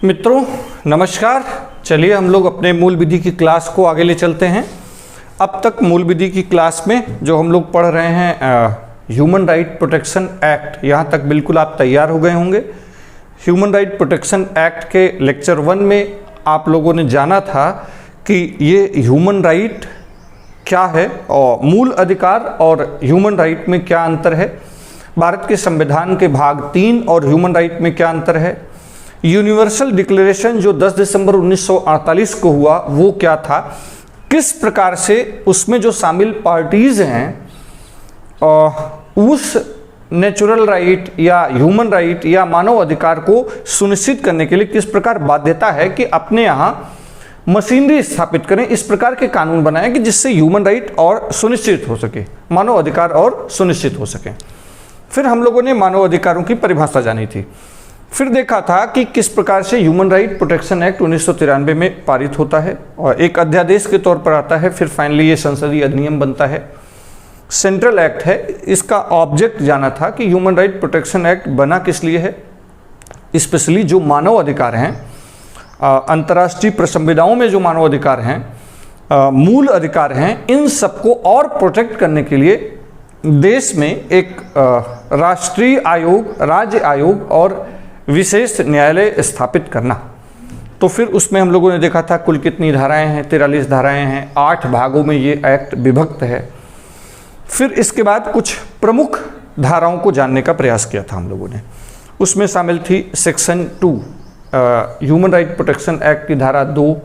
मित्रों नमस्कार। चलिए हम लोग अपने मूल विधि की क्लास को आगे ले चलते हैं। अब तक मूल विधि की क्लास में जो हम लोग पढ़ रहे हैं ह्यूमन राइट प्रोटेक्शन एक्ट, यहाँ तक बिल्कुल आप तैयार हो गए होंगे। ह्यूमन राइट प्रोटेक्शन एक्ट के लेक्चर 1 में आप लोगों ने जाना था कि ये ह्यूमन राइट क्या है और मूल अधिकार और ह्यूमन राइट में क्या अंतर है, भारत के संविधान के भाग 3 और ह्यूमन राइट में क्या अंतर है, यूनिवर्सल डिक्लेरेशन जो 10 दिसंबर 1948 को हुआ वो क्या था, किस प्रकार से उसमें जो शामिल पार्टीज हैं उस नेचुरल राइट या ह्यूमन राइट या मानव अधिकार को सुनिश्चित करने के लिए किस प्रकार बाध्यता है कि अपने यहाँ मशीनरी स्थापित करें, इस प्रकार के कानून बनाएं कि जिससे ह्यूमन राइट और सुनिश्चित हो सके, मानव अधिकार और सुनिश्चित हो सके। फिर हम लोगों ने मानव अधिकारों की परिभाषा जानी थी। फिर देखा था कि किस प्रकार से ह्यूमन राइट प्रोटेक्शन एक्ट 1993 में पारित होता है और एक अध्यादेश के तौर पर आता है, फिर फाइनली ये संसदीय अधिनियम बनता है, सेंट्रल एक्ट है। इसका ऑब्जेक्ट जाना था कि ह्यूमन राइट प्रोटेक्शन एक्ट बना किस लिए है, स्पेशली जो मानव अधिकार हैं, अंतर्राष्ट्रीय प्रसंविधाओं में जो मानव अधिकार हैं, मूल अधिकार हैं, इन सबको और प्रोटेक्ट करने के लिए देश में एक राष्ट्रीय आयोग, राज्य आयोग और विशेष न्यायालय स्थापित करना। तो फिर उसमें हम लोगों ने देखा था कुल कितनी धाराएं हैं, 43 धाराएं हैं, 8 भागों में ये एक्ट विभक्त है। फिर इसके बाद कुछ प्रमुख धाराओं को जानने का प्रयास किया था हम लोगों ने। उसमें शामिल थी section 2 human right protection act की धारा 2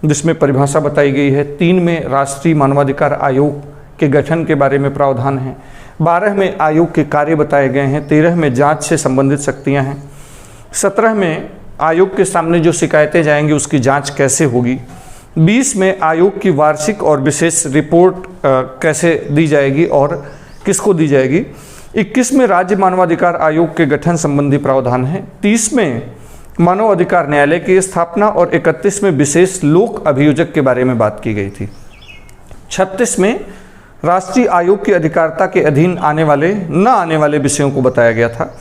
जिसमें परिभाषा बताई गई है, 3 में राष्ट्रीय मानवाधिकार आयोग के गठन के बारे में प्रावधान है, 12 में आयोग के कार्य बताए गए हैं, 13 में जांच से संबंधित शक्तियां हैं, 17 में आयोग के सामने जो शिकायतें जाएंगी उसकी जांच कैसे होगी, 20 में आयोग की वार्षिक और विशेष रिपोर्ट कैसे दी जाएगी और किसको दी जाएगी, 21 में राज्य मानवाधिकार आयोग के गठन संबंधी प्रावधान है, 30 में मानव अधिकार न्यायालय की स्थापना और 31 में विशेष लोक अभियोजक के बारे में बात की गई थी, 36 में राष्ट्रीय आयोग की अधिकारिता के अधीन आने वाले न आने वाले विषयों को बताया गया था,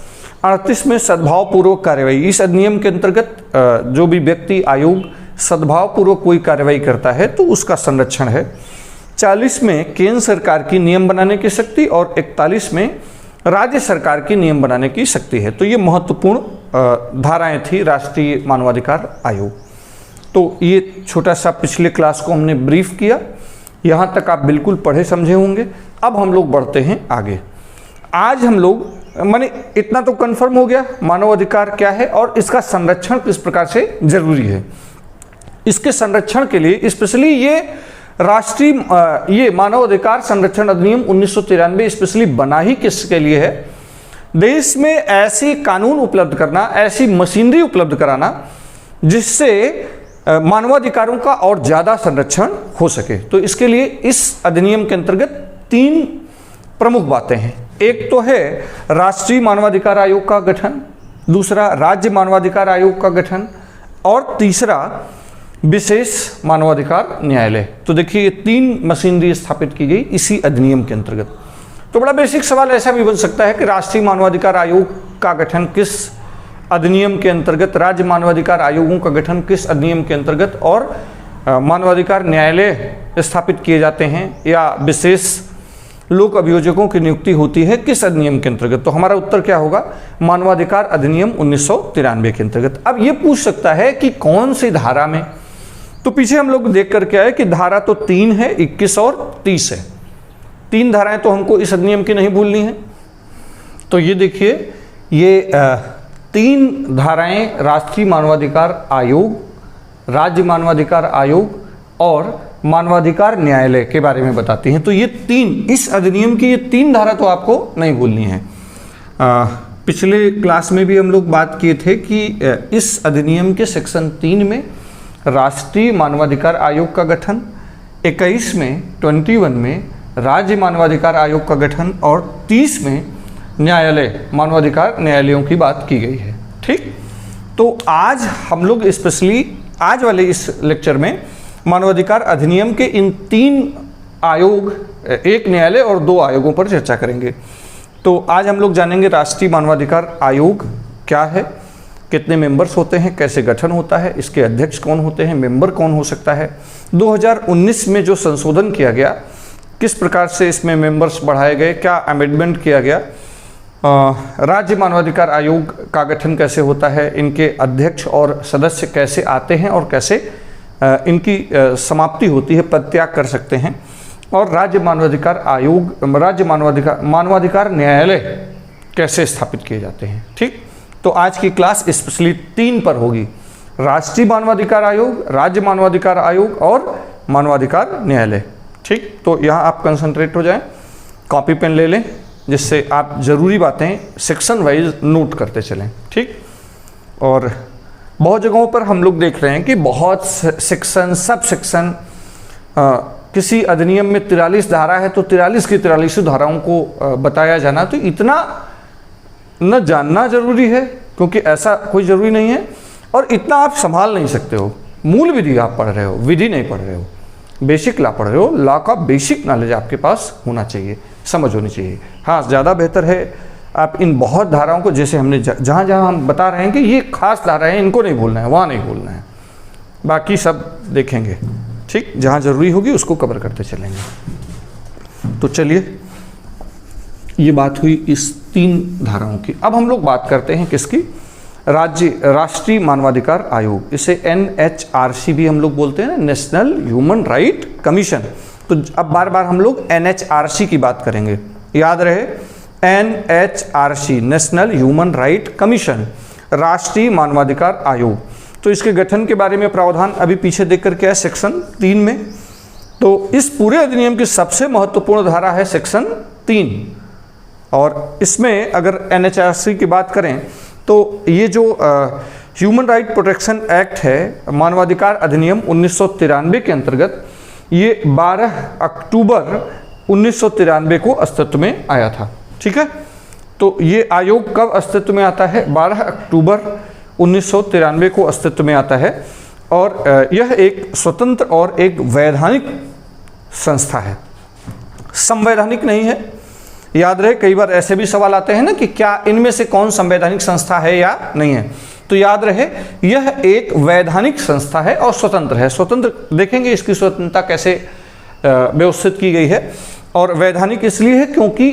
38 में सद्भावपूर्वक कार्रवाई, इस अधिनियम के अंतर्गत जो भी व्यक्ति आयोग सद्भावपूर्वक कोई कार्रवाई करता है तो उसका संरक्षण है, 40 में केंद्र सरकार की नियम बनाने की शक्ति और 41 में राज्य सरकार की नियम बनाने की शक्ति है। तो ये महत्वपूर्ण धाराएं थी राष्ट्रीय मानवाधिकार आयोग। तो ये छोटा सा पिछले क्लास को हमने ब्रीफ किया, यहाँ तक आप बिल्कुल पढ़े समझे होंगे। अब हम लोग बढ़ते हैं आगे। आज हम लोग माने इतना तो कंफर्म हो गया मानव अधिकार क्या है और इसका संरक्षण किस प्रकार से जरूरी है। इसके संरक्षण के लिए स्पेशली ये राष्ट्रीय ये मानव अधिकार संरक्षण अधिनियम 1993 स्पेशली बना ही किसके लिए है, देश में ऐसी कानून उपलब्ध करना, ऐसी मशीनरी उपलब्ध कराना जिससे मानवाधिकारों का और ज़्यादा संरक्षण हो सके। तो इसके लिए इस अधिनियम के अंतर्गत 3 प्रमुख बातें हैं। एक तो है राष्ट्रीय मानवाधिकार आयोग का गठन, दूसरा राज्य मानवाधिकार आयोग का गठन और तीसरा विशेष मानवाधिकार न्यायालय। तो देखिए ये 3 मशीनरी स्थापित की गई इसी अधिनियम के अंतर्गत। तो बड़ा बेसिक सवाल ऐसा भी बन सकता है कि राष्ट्रीय मानवाधिकार आयोग का गठन किस अधिनियम के अंतर्गत, राज्य मानवाधिकार आयोगों का गठन किस अधिनियम के अंतर्गत और मानवाधिकार न्यायालय स्थापित किए जाते हैं या विशेष लोक अभियोजकों की नियुक्ति होती है किस अधिनियम के अंतर्गत। तो हमारा उत्तर क्या होगा, मानवाधिकार अधिनियम 1993 के अंतर्गत। अब ये पूछ सकता है कि कौन सी धारा में, तो पीछे हम लोग देख करके आए कि धारा तो 3 है, 21 और 30 है। 3 धाराएं तो हमको इस अधिनियम की नहीं भूलनी है। तो ये देखिए ये 3 धाराएं राष्ट्रीय मानवाधिकार आयोग, राज्य मानवाधिकार आयोग और मानवाधिकार न्यायालय के बारे में बताती हैं। तो ये 3 इस अधिनियम की ये 3 धारा तो आपको नहीं भूलनी है। पिछले क्लास में भी हम लोग बात किए थे कि इस अधिनियम के सेक्शन 3 में राष्ट्रीय मानवाधिकार आयोग का गठन, 21 में राज्य मानवाधिकार आयोग का गठन और 30 में न्यायालय, मानवाधिकार न्यायालयों की बात की गई है। ठीक, तो आज हम लोग स्पेशली आज वाले इस लेक्चर में मानवाधिकार अधिनियम के इन 3 आयोग, 1 न्यायालय और 2 आयोगों पर चर्चा करेंगे। तो आज हम लोग जानेंगे राष्ट्रीय मानवाधिकार आयोग क्या है, कितने मेंबर्स होते हैं, कैसे गठन होता है, इसके अध्यक्ष कौन होते हैं, मेंबर कौन हो सकता है, 2019 में जो संशोधन किया गया किस प्रकार से इसमें मेंबर्स बढ़ाए गए, क्या अमेंडमेंट किया गया, राज्य मानवाधिकार आयोग का गठन कैसे होता है, इनके अध्यक्ष और सदस्य कैसे आते हैं और कैसे इनकी समाप्ति होती है, पदत्याग कर सकते हैं, और राज्य मानवाधिकार आयोग, राज्य मानवाधिकार न्यायालय कैसे स्थापित किए जाते हैं। ठीक, तो आज की क्लास स्पेशली 3 पर होगी, राष्ट्रीय मानवाधिकार आयोग, राज्य मानवाधिकार आयोग और मानवाधिकार न्यायालय। ठीक, तो यहाँ आप कंसंट्रेट हो जाएं, कॉपी पेन ले लें जिससे आप ज़रूरी बातें सेक्शन वाइज नोट करते चलें। ठीक, और बहुत जगहों पर हम लोग देख रहे हैं कि बहुत सेक्शन, सब सेक्शन, किसी अधिनियम में 43 धारा है तो 43 की 43 धाराओं को बताया जाना, तो इतना न जानना जरूरी है क्योंकि ऐसा कोई ज़रूरी नहीं है, और इतना आप संभाल नहीं सकते हो। मूल विधि आप पढ़ रहे हो, विधि नहीं पढ़ रहे हो, बेसिक लॉ पढ़ रहे हो, लॉ का बेसिक नॉलेज आपके पास होना चाहिए, समझ होनी चाहिए। हाँ, ज़्यादा बेहतर है आप इन बहुत धाराओं को, जैसे हमने जहाँ जहाँ हम बता रहे हैं कि ये खास धारा है, इनको नहीं भूलना है, वहाँ नहीं भूलना है, बाकी सब देखेंगे। ठीक, जहाँ ज़रूरी होगी उसको कवर करते चलेंगे। तो चलिए, ये बात हुई इस 3 धाराओं की। अब हम लोग बात करते हैं किसकी, राष्ट्रीय मानवाधिकार आयोग, इसे NHRC भी हम लोग बोलते हैं ना, नेशनल ह्यूमन राइट कमीशन। तो अब बार बार हम लोग NHRC की बात करेंगे, याद रहे NHRC, national human right commission, राष्ट्रीय मानवाधिकार आयोग। तो इसके गठन के बारे में प्रावधान अभी पीछे देख कर के है सेक्शन 3 में। तो इस पूरे अधिनियम की सबसे महत्वपूर्ण धारा है सेक्शन 3, और इसमें अगर NHRC की बात करें तो ये जो ह्यूमन राइट प्रोटेक्शन एक्ट है, मानवाधिकार अधिनियम 1993 के अंतर्गत, ये 12 अक्टूबर 1993 को अस्तित्व में आया था। ठीक है, तो ये आयोग कब अस्तित्व में आता है, 12 अक्टूबर 1993 को अस्तित्व में आता है, और यह एक स्वतंत्र और एक वैधानिक संस्था है, संवैधानिक नहीं है। याद रहे, कई बार ऐसे भी सवाल आते हैं ना कि क्या इनमें से कौन संवैधानिक संस्था है या नहीं है, तो याद रहे यह एक वैधानिक संस्था है और स्वतंत्र है। स्वतंत्र देखेंगे इसकी स्वतंत्रता कैसे व्यवस्थित की गई है, और वैधानिक इसलिए है क्योंकि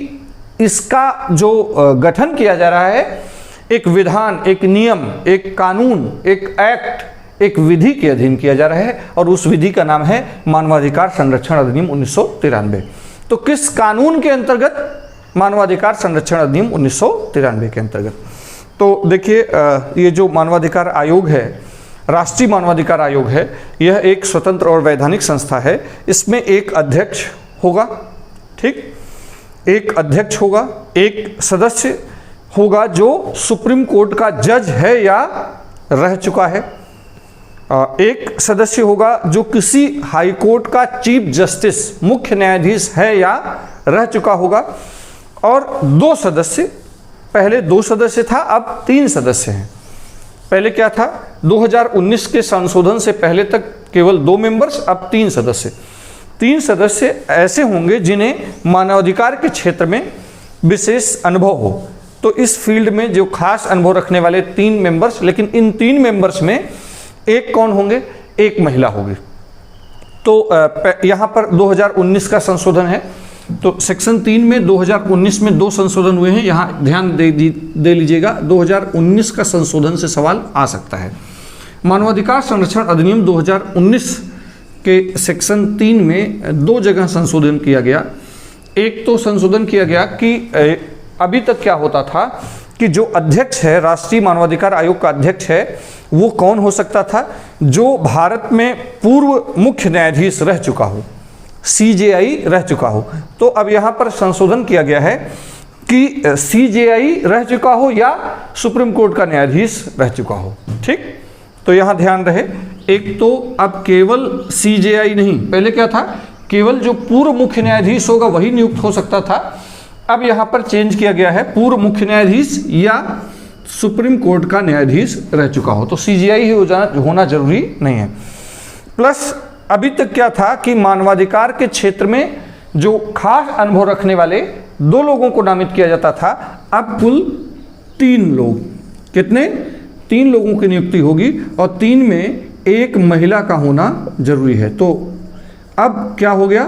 इसका जो गठन किया जा रहा है एक विधान, एक नियम, एक कानून, एक एक्ट, एक विधि के अधीन किया जा रहा है, और उस विधि का नाम है मानवाधिकार संरक्षण अधिनियम 1993। तो किस कानून के अंतर्गत, मानवाधिकार संरक्षण अधिनियम 1993 के अंतर्गत। तो देखिए, ये जो मानवाधिकार आयोग है, राष्ट्रीय मानवाधिकार आयोग है, यह एक स्वतंत्र और वैधानिक संस्था है। इसमें एक अध्यक्ष होगा, ठीक, एक अध्यक्ष होगा, एक सदस्य होगा जो सुप्रीम कोर्ट का जज है या रह चुका है, एक सदस्य होगा जो किसी हाई कोर्ट का चीफ जस्टिस, मुख्य न्यायाधीश है या रह चुका होगा, और 2 सदस्य, पहले 2 सदस्य था, अब 3 सदस्य हैं। पहले क्या था, 2019 के संशोधन से पहले तक केवल 2 मेंबर्स, अब 3 सदस्य। 3 सदस्य ऐसे होंगे जिन्हें मानवाधिकार के क्षेत्र में विशेष अनुभव हो। तो इस फील्ड में जो खास अनुभव रखने वाले 3 मेंबर्स, लेकिन इन 3 मेंबर्स में एक कौन होंगे, एक महिला होगी। तो यहाँ पर 2019 का संशोधन है, तो सेक्शन 3 में 2019 में 2 संशोधन हुए हैं, यहाँ ध्यान दे लीजिएगा, 2019 का संशोधन से सवाल आ सकता है। मानवाधिकार संरक्षण अधिनियम 2019 के सेक्शन 3 में 2 जगह संशोधन किया गया। एक तो संशोधन किया गया कि अभी तक क्या होता था कि जो अध्यक्ष है, राष्ट्रीय मानवाधिकार आयोग का अध्यक्ष है, वो कौन हो सकता था, जो भारत में पूर्व मुख्य न्यायाधीश रह चुका हो, CJI रह चुका हो। तो अब यहाँ पर संशोधन किया गया है कि CJI रह चुका हो या सुप्रीम कोर्ट का न्यायाधीश रह चुका हो। ठीक, तो यहाँ ध्यान रहे, एक तो अब केवल CJI नहीं, पहले क्या था, केवल जो पूर्व मुख्य न्यायाधीश होगा वही नियुक्त हो सकता था। अब यहाँ पर चेंज किया गया है, पूर्व मुख्य न्यायाधीश या सुप्रीम कोर्ट का न्यायाधीश रह चुका हो, तो CJI ही होना जरूरी नहीं है। प्लस अभी तक क्या था कि मानवाधिकार के क्षेत्र में जो खास अनुभव रखने वाले 2 लोगों को नामित किया जाता था, अब कुल 3 लोग, कितने, 3 लोगों की नियुक्ति होगी और 3 में एक महिला का होना जरूरी है। तो अब क्या हो गया,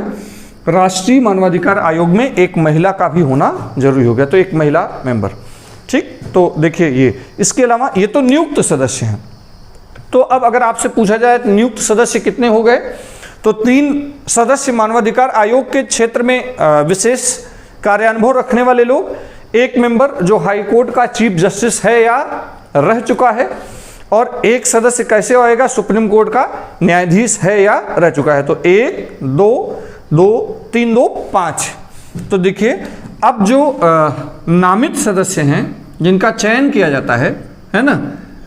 राष्ट्रीय मानवाधिकार आयोग में एक महिला का भी होना जरूरी हो गया, तो एक महिला मेंबर। ठीक, तो देखिए ये, इसके अलावा ये तो नियुक्त सदस्य हैं। तो अब अगर आपसे पूछा जाए नियुक्त सदस्य कितने हो गए, तो 3 सदस्य मानवाधिकार आयोग के क्षेत्र में विशेष कार्यानुभव रखने वाले लोग, एक मेंबर जो हाई कोर्ट का चीफ जस्टिस है या रह चुका है, और एक सदस्य कैसे आएगा, सुप्रीम कोर्ट का न्यायाधीश है या रह चुका है। तो 1 2 2 3 2 5। तो देखिए अब जो नामित सदस्य हैं जिनका चयन किया जाता है ना,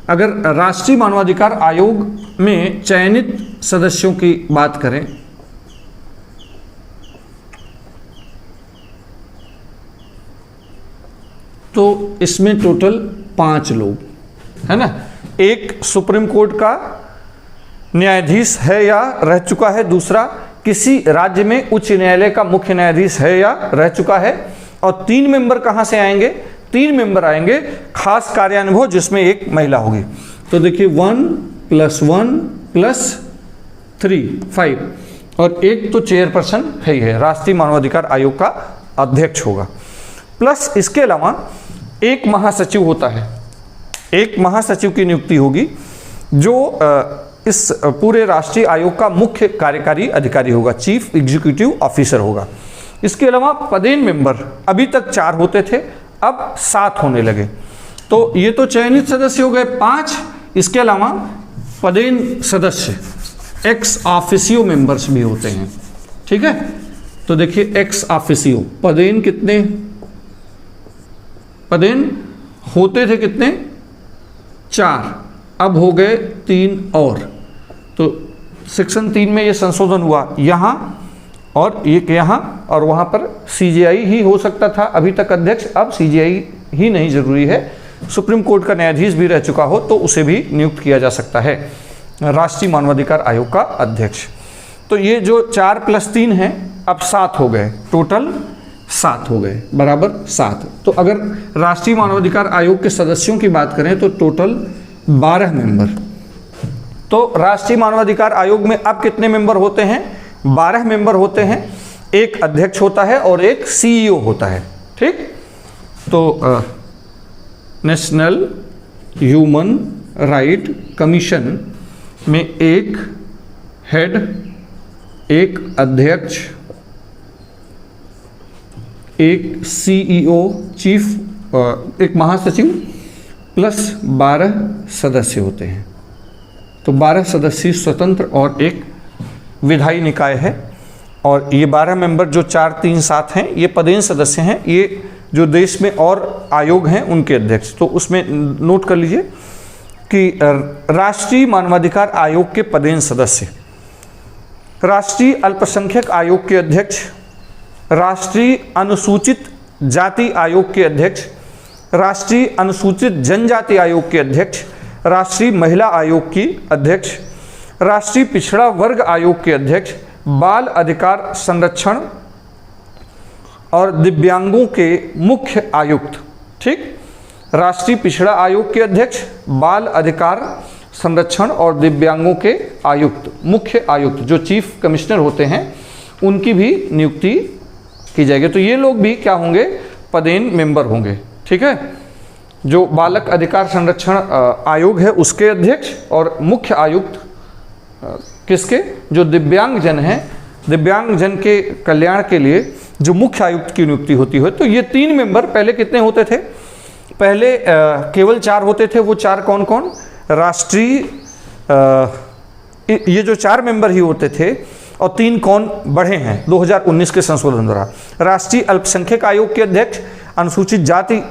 अगर राष्ट्रीय मानवाधिकार आयोग में चयनित सदस्यों की बात करें तो इसमें टोटल 5 लोग है ना। एक सुप्रीम कोर्ट का न्यायाधीश है या रह चुका है, दूसरा किसी राज्य में उच्च न्यायालय का मुख्य न्यायाधीश है या रह चुका है, और 3 मेंबर कहां से आएंगे, 3 मेंबर आएंगे खास कार्यानुभव जिसमें एक महिला होगी। तो देखिए 1 + 1 + 3 5, और एक तो चेयरपर्सन है ही है, राष्ट्रीय मानवाधिकार आयोग का अध्यक्ष होगा, प्लस इसके अलावा एक महासचिव होता है। एक महासचिव की नियुक्ति होगी जो इस पूरे राष्ट्रीय आयोग का मुख्य कार्यकारी अधिकारी होगा, चीफ एग्जीक्यूटिव ऑफिसर होगा। इसके अलावा पदेन मेंबर अभी तक 4 होते थे, अब 7 होने लगे। तो ये तो चयनित सदस्य हो गए 5, इसके अलावा पदेन सदस्य एक्स ऑफिसियो मेंबर्स भी होते हैं। ठीक है, तो देखिए एक्स ऑफिसियो पदेन कितने, पदेन होते थे कितने 4, अब हो गए 3 और। तो सेक्शन 3 में ये संशोधन हुआ, यहाँ और एक यहाँ, और वहाँ पर सीजेआई ही हो सकता था अभी तक अध्यक्ष, अब सीजेआई ही नहीं जरूरी है, सुप्रीम कोर्ट का न्यायाधीश भी रह चुका हो तो उसे भी नियुक्त किया जा सकता है राष्ट्रीय मानवाधिकार आयोग का अध्यक्ष। तो ये जो 4 + 3 है अब 7 हो गए, टोटल 7 हो गए बराबर 7। तो अगर राष्ट्रीय मानवाधिकार आयोग के सदस्यों की बात करें तो टोटल 12 मेंबर। तो राष्ट्रीय मानवाधिकार आयोग में अब कितने मेंबर होते हैं, 12 मेंबर होते हैं, एक अध्यक्ष होता है और एक सीईओ होता है। ठीक, तो नेशनल ह्यूमन राइट कमीशन में एक हेड, एक अध्यक्ष, एक सीईओ चीफ, एक महासचिव प्लस 12 सदस्य होते हैं। तो 12 सदस्यीय स्वतंत्र और एक विधायी निकाय है, और ये 12 मेंबर जो 4 3 7 हैं ये पदेन सदस्य हैं, ये जो देश में और आयोग हैं उनके अध्यक्ष। तो उसमें नोट कर लीजिए कि राष्ट्रीय मानवाधिकार आयोग के पदेन सदस्य, राष्ट्रीय अल्पसंख्यक आयोग के अध्यक्ष, राष्ट्रीय अनुसूचित जाति आयोग के अध्यक्ष, राष्ट्रीय अनुसूचित जनजाति आयोग के अध्यक्ष, राष्ट्रीय महिला आयोग की अध्यक्ष, राष्ट्रीय पिछड़ा वर्ग आयोग के अध्यक्ष, बाल अधिकार संरक्षण और दिव्यांगों के मुख्य आयुक्त। ठीक, राष्ट्रीय पिछड़ा आयोग के अध्यक्ष, बाल अधिकार संरक्षण और दिव्यांगों के आयुक्त, मुख्य आयुक्त जो चीफ कमिश्नर होते हैं उनकी भी नियुक्ति की जाएगी। तो ये लोग भी क्या होंगे, पदेन मेंबर होंगे। ठीक है, जो बालक अधिकार संरक्षण आयोग है उसके अध्यक्ष, और मुख्य आयुक्त किसके, जो दिव्यांग जन हैं, दिव्यांग जन के कल्याण के लिए जो मुख्य आयुक्त की नियुक्ति होती है। तो ये 3 मेंबर पहले कितने होते थे, पहले केवल 4 होते थे। वो 4 कौन कौन, राष्ट्रीय ये जो 4 मेंबर ही होते थे, और 3 कौन बढ़े हैं 2019 के संशोधन द्वारा, राष्ट्रीय अल्पसंख्यक आयोग के अध्यक्ष, अनुसूचित जाति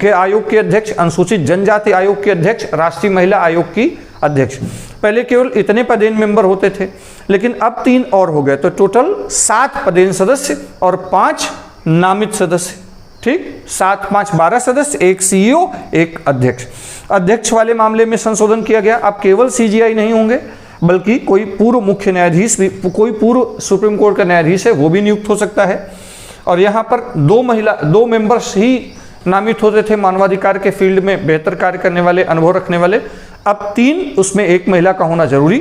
के आयोग के अध्यक्ष, अनुसूचित जनजाति आयोग के अध्यक्ष, राष्ट्रीय महिला आयोग की अध्यक्ष। पहले केवल इतने पदेन मेंबर होते थे, लेकिन अब 3 और हो गए, तो टोटल 7 पदेन सदस्य और 5 नामित सदस्य। ठीक, 7 5 12 सदस्य, एक सीईओ, एक अध्यक्ष। अध्यक्ष वाले मामले में संशोधन किया गया, अब केवल सीजीआई नहीं होंगे बल्कि कोई पूर्व मुख्य न्यायाधीश भी, कोई पूर्व सुप्रीम कोर्ट का न्यायाधीश है वो भी नियुक्त हो सकता है। और यहाँ पर 2 मेंबर्स ही नामित होते थे मानवाधिकार के फील्ड में बेहतर कार्य करने वाले, अनुभव रखने वाले। अब 3, उसमें एक महिला का होना जरूरी।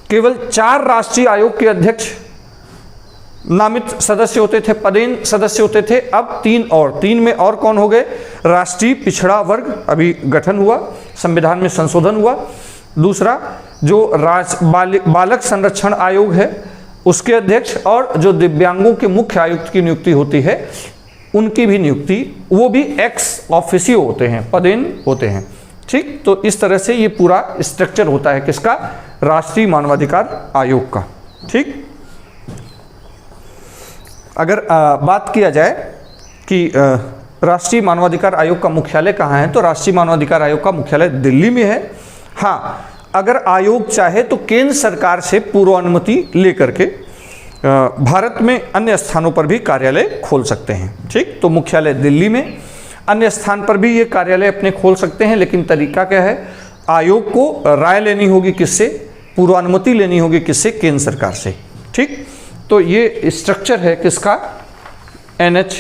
केवल 4 राष्ट्रीय आयोग के अध्यक्ष नामित सदस्य होते थे, पदेन सदस्य होते थे। अब 3 में और कौन हो गए? राष्ट्रीय पिछड़ा वर्ग अभी गठन हुआ, संविधान में संशोधन हुआ। दूसरा जो बालक संरक्षण आयोग है उसके अध्यक्ष, और जो दिव्यांगों के मुख्य आयुक्त की नियुक्ति होती है उनकी भी नियुक्ति, वो भी एक्स ऑफिसियो होते हैं, पदेन होते हैं। ठीक, तो इस तरह से ये पूरा स्ट्रक्चर होता है किसका? राष्ट्रीय मानवाधिकार आयोग का। ठीक, अगर बात किया जाए कि राष्ट्रीय मानवाधिकार आयोग का मुख्यालय कहाँ है, तो राष्ट्रीय मानवाधिकार आयोग का मुख्यालय दिल्ली में है। हाँ, अगर आयोग चाहे तो केंद्र सरकार से पूर्व अनुमति लेकर के भारत में अन्य स्थानों पर भी कार्यालय खोल सकते हैं। ठीक, तो मुख्यालय दिल्ली में, अन्य स्थान पर भी ये कार्यालय अपने खोल सकते हैं, लेकिन तरीका क्या है? आयोग को राय लेनी होगी किससे? पूर्व अनुमति लेनी होगी किससे? केंद्र सरकार से। ठीक, तो ये स्ट्रक्चर है किसका? NH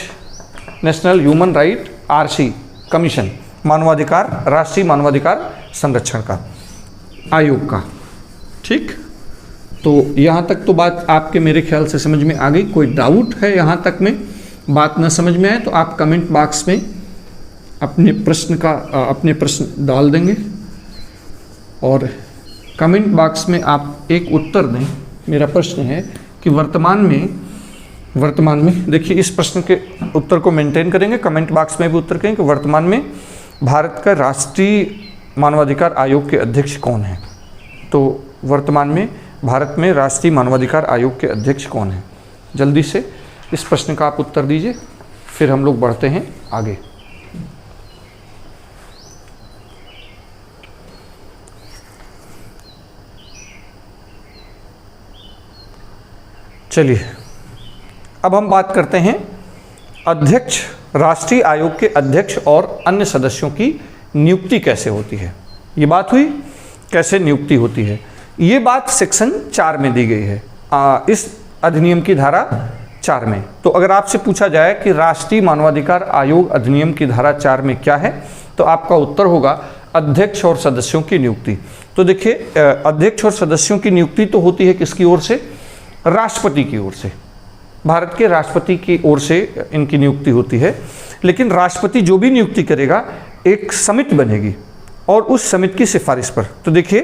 national human right RC commission, मानवाधिकार, राष्ट्रीय मानवाधिकार संरक्षण का आयोग का। ठीक, तो यहाँ तक तो बात आपके मेरे ख्याल से समझ में आ गई। कोई डाउट है यहाँ तक में, बात न समझ में आए तो आप कमेंट बॉक्स में अपने प्रश्न डाल देंगे, और कमेंट बॉक्स में आप एक उत्तर दें। मेरा प्रश्न है कि वर्तमान में देखिए, इस प्रश्न के उत्तर को मेंटेन करेंगे, कमेंट बॉक्स में भी उत्तर करेंगे कि वर्तमान में भारत का राष्ट्रीय मानवाधिकार आयोग के अध्यक्ष कौन है। तो वर्तमान में भारत में राष्ट्रीय मानवाधिकार आयोग के अध्यक्ष कौन है? जल्दी से इस प्रश्न का आप उत्तर दीजिए, फिर हम लोग बढ़ते हैं आगे। चलिए, अब हम बात करते हैं अध्यक्ष, राष्ट्रीय आयोग के अध्यक्ष और अन्य सदस्यों की नियुक्ति कैसे होती है। ये बात हुई कैसे नियुक्ति होती है, ये बात सेक्शन 4 में दी गई है, इस अधिनियम की धारा 4 में। तो अगर आपसे पूछा जाए कि राष्ट्रीय मानवाधिकार आयोग अधिनियम की धारा 4 में क्या है, तो आपका उत्तर होगा अध्यक्ष और सदस्यों की नियुक्ति। तो देखिए, अध्यक्ष और सदस्यों की नियुक्ति तो होती है किसकी ओर से? राष्ट्रपति की ओर से, भारत के राष्ट्रपति की ओर से इनकी नियुक्ति होती है। लेकिन राष्ट्रपति जो भी नियुक्ति करेगा, एक समिति बनेगी और उस समिति की सिफारिश पर। तो देखिए,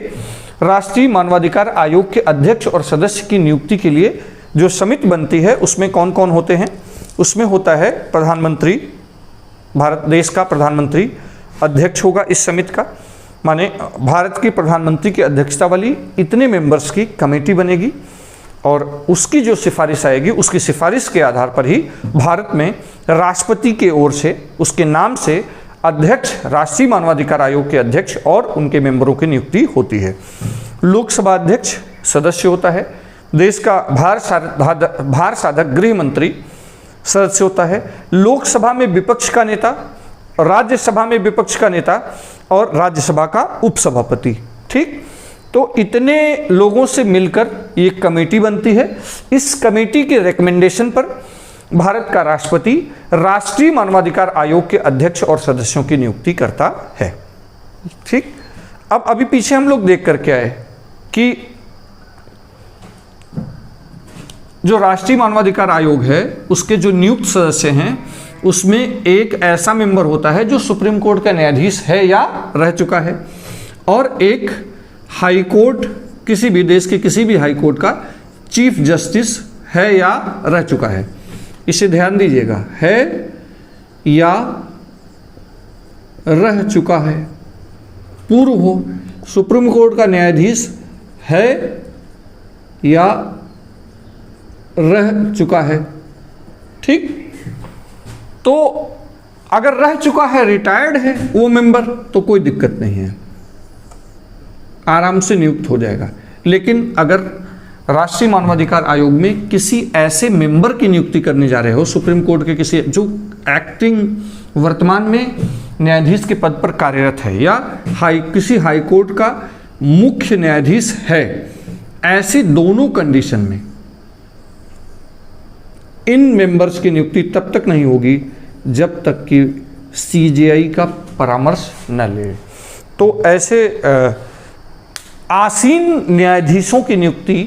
राष्ट्रीय मानवाधिकार आयोग के अध्यक्ष और सदस्य की नियुक्ति के लिए जो समिति बनती है उसमें कौन कौन होते हैं? उसमें होता है प्रधानमंत्री, भारत देश का प्रधानमंत्री अध्यक्ष होगा इस समिति का, माने भारत के प्रधानमंत्री की अध्यक्षता वाली इतने मेंबर्स की कमेटी बनेगी, और उसकी जो सिफारिश आएगी, उसकी सिफारिश के आधार पर ही भारत में राष्ट्रपति के ओर से उसके नाम से अध्यक्ष, राष्ट्रीय मानवाधिकार आयोग के अध्यक्ष और उनके मेंबरों की नियुक्ति होती है। लोकसभा अध्यक्ष सदस्य होता है, देश का भार साधक गृह मंत्री सदस्य होता है, लोकसभा में विपक्ष का नेता, राज्यसभा में विपक्ष का नेता और राज्यसभा का उपसभापति। ठीक, तो इतने लोगों से मिलकर ये कमेटी बनती है। इस कमेटी के रिकमेंडेशन पर भारत का राष्ट्रपति राष्ट्रीय मानवाधिकार आयोग के अध्यक्ष और सदस्यों की नियुक्ति करता है। ठीक, अब अभी पीछे हम लोग देख करके आए कि जो राष्ट्रीय मानवाधिकार आयोग है उसके जो नियुक्त सदस्य हैं उसमें एक ऐसा मेंबर होता है जो सुप्रीम कोर्ट का न्यायाधीश है या रह चुका है, और एक हाई कोर्ट, किसी भी देश के किसी भी हाई कोर्ट का चीफ जस्टिस है या रह चुका है। इसे ध्यान दीजिएगा, है या रह चुका है, पूर्व हो, सुप्रीम कोर्ट का न्यायाधीश है या रह चुका है। ठीक, तो अगर रह चुका है, रिटायर्ड है वो मेंबर, तो कोई दिक्कत नहीं है, आराम से नियुक्त हो जाएगा। लेकिन अगर राष्ट्रीय मानवाधिकार आयोग में किसी ऐसे मेंबर की नियुक्ति करने जा रहे हो, सुप्रीम कोर्ट के किसी जो एक्टिंग वर्तमान में न्यायाधीश के पद पर कार्यरत है या किसी हाई कोर्ट का मुख्य न्यायाधीश है, ऐसी दोनों कंडीशन में इन मेंबर्स की नियुक्ति तब तक नहीं होगी जब तक कि सीजेआई का परामर्श न ले। तो ऐसे आसीन न्यायाधीशों की नियुक्ति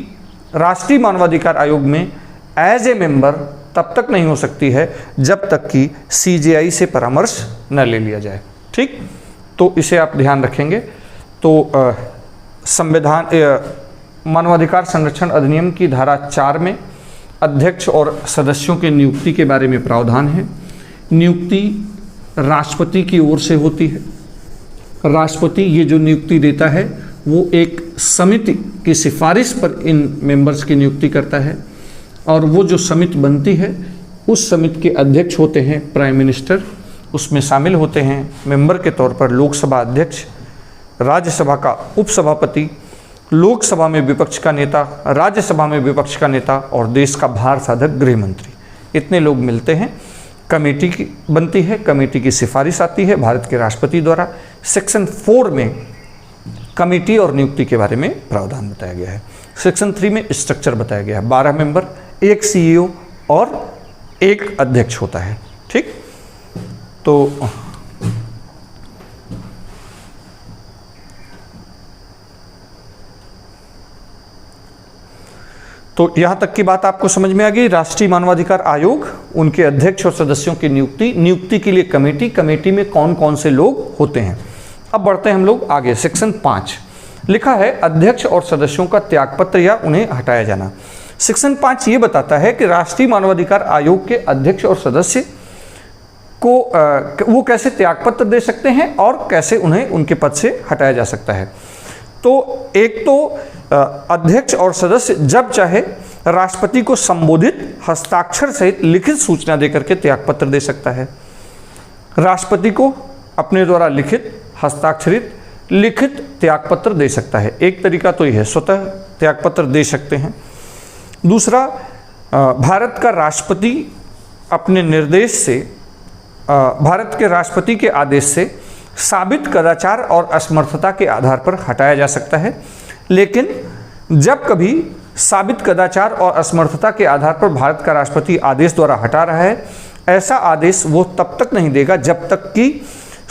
राष्ट्रीय मानवाधिकार आयोग में एज ए मेंबर तब तक नहीं हो सकती है जब तक कि सीजेआई से परामर्श न ले लिया जाए। ठीक, तो इसे आप ध्यान रखेंगे। तो संविधान मानवाधिकार संरक्षण अधिनियम की धारा 4 में अध्यक्ष और सदस्यों के नियुक्ति के बारे में प्रावधान है। नियुक्ति राष्ट्रपति की ओर से होती है। राष्ट्रपति ये जो नियुक्ति देता है वो एक समिति की सिफारिश पर इन मेंबर्स की नियुक्ति करता है, और वो जो समिति बनती है उस समिति के अध्यक्ष होते हैं प्राइम मिनिस्टर। उसमें शामिल होते हैं मेंबर के तौर पर लोकसभा अध्यक्ष, राज्यसभा का उपसभापति, लोकसभा में विपक्ष का नेता, राज्यसभा में विपक्ष का नेता और देश का भार साधक गृह मंत्री। इतने लोग मिलते हैं, कमेटी की बनती है, कमेटी की सिफारिश आती है भारत के राष्ट्रपति द्वारा। सेक्शन 4 में कमेटी और नियुक्ति के बारे में प्रावधान बताया गया है। सेक्शन 3 में स्ट्रक्चर बताया गया है। 12 मेंबर, एक सीईओ और एक अध्यक्ष होता है। ठीक, तो यहां तक की बात आपको समझ में आ गई। राष्ट्रीय मानवाधिकार आयोग, उनके अध्यक्ष और सदस्यों की नियुक्ति, नियुक्ति के लिए कमेटी, कमेटी में कौन कौन से लोग होते हैं। अब बढ़ते हैं हम लोग आगे। सेक्शन 5 लिखा है अध्यक्ष और सदस्यों का त्यागपत्र या उन्हें हटाया जाना। सेक्शन 5 ये बताता है कि राष्ट्रीय मानवाधिकार आयोग के अध्यक्ष और सदस्य को वो कैसे त्यागपत्र दे सकते हैं और कैसे उन्हें उनके पद से हटाया जा सकता है। तो एक तो अध्यक्ष और सदस्य जब चाहे राष्ट्रपति को संबोधित हस्ताक्षर सहित लिखित सूचना देकर के त्यागपत्र दे सकता है। राष्ट्रपति को अपने द्वारा लिखित, हस्ताक्षरित, लिखित त्यागपत्र दे सकता है। एक तरीका तो यह है, स्वतः त्यागपत्र दे सकते हैं। दूसरा, भारत का राष्ट्रपति अपने निर्देश से, भारत के राष्ट्रपति के आदेश से साबित कदाचार और असमर्थता के आधार पर हटाया जा सकता है। लेकिन जब कभी साबित कदाचार और असमर्थता के आधार पर भारत का राष्ट्रपति आदेश द्वारा हटा रहा है, ऐसा आदेश वो तब तक नहीं देगा जब तक कि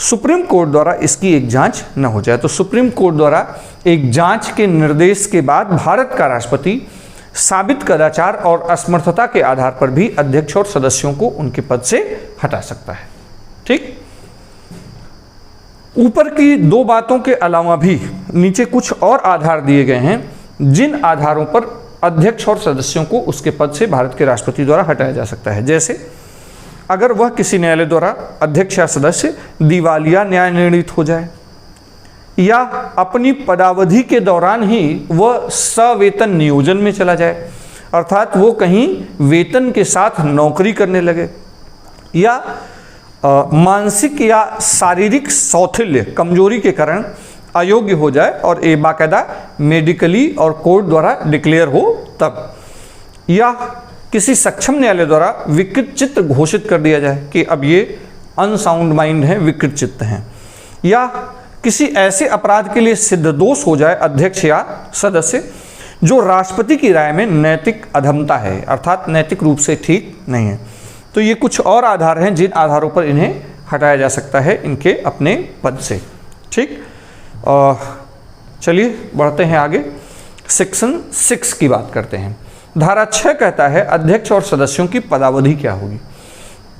सुप्रीम कोर्ट द्वारा इसकी एक जांच न हो जाए। तो सुप्रीम कोर्ट द्वारा एक जांच के निर्देश के बाद भारत का राष्ट्रपति साबित कदाचार और असमर्थता के आधार पर भी अध्यक्ष और सदस्यों को उनके पद से हटा सकता है। ठीक, ऊपर की दो बातों के अलावा भी नीचे कुछ और आधार दिए गए हैं जिन आधारों पर अध्यक्ष और सदस्यों को उसके पद से भारत के राष्ट्रपति द्वारा हटाया जा सकता है। जैसे अगर वह किसी न्यायालय द्वारा अध्यक्ष या सदस्य दिवालिया न्याय निर्णीत हो जाए, या अपनी पदावधि के दौरान ही वह सवेतन नियोजन में चला जाए, अर्थात वो कहीं वेतन के साथ नौकरी करने लगे, या मानसिक या शारीरिक सौथिल्य, कमजोरी के कारण अयोग्य हो जाए और ये बाकायदा मेडिकली और कोर्ट द्वारा डिक्लेयर हो तब, या किसी सक्षम न्यायालय द्वारा विकृत चित्त घोषित कर दिया जाए कि अब ये अनसाउंड माइंड हैं, विकृत चित्त हैं, या किसी ऐसे अपराध के लिए सिद्ध दोष हो जाए अध्यक्ष या सदस्य जो राष्ट्रपति की राय में नैतिक अधमता है, अर्थात नैतिक रूप से ठीक नहीं है। तो ये कुछ और आधार हैं जिन आधारों पर इन्हें हटाया जा सकता है इनके अपने पद से। ठीक, चलिए बढ़ते हैं आगे। सेक्शन 6 की बात करते हैं। धारा 6 कहता है अध्यक्ष और सदस्यों की पदावधि क्या होगी।